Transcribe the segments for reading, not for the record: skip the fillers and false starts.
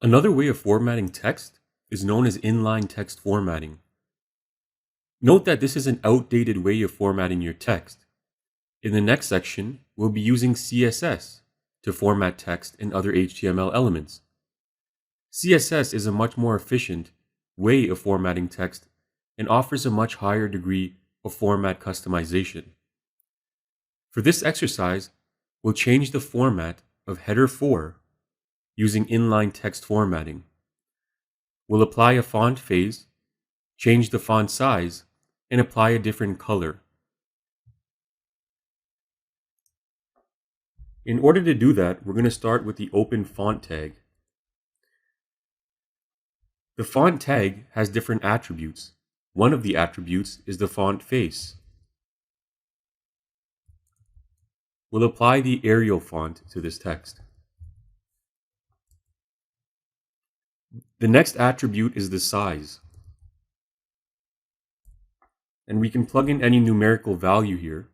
Another way of formatting text is known as inline text formatting. Note that this is an outdated way of formatting your text. In the next section, we'll be using CSS to format text and other HTML elements. CSS is a much more efficient way of formatting text and offers a much higher degree of format customization. For this exercise, we'll change the format of header 4 using inline text formatting. We'll apply a font phase, change the font size, and apply a different color. In order to do that, we're going to start with the open font tag. The font tag has different attributes. One of the attributes is the font face. We'll apply the Arial font to this text. The next attribute is the size. And we can plug in any numerical value here.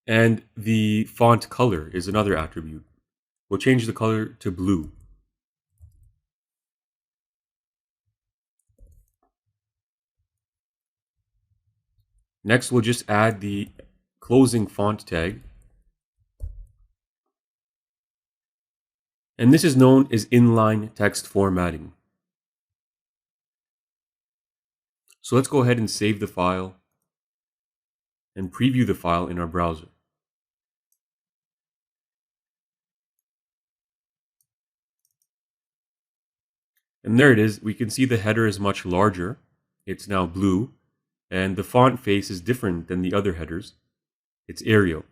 And the font color is another attribute. We'll change the color to blue. Next, we'll just add the closing font tag. And this is known as inline text formatting. So let's go ahead and save the file and preview the file in our browser. And there it is. We can see the header is much larger. It's now blue. And the font face is different than the other headers. It's Arial.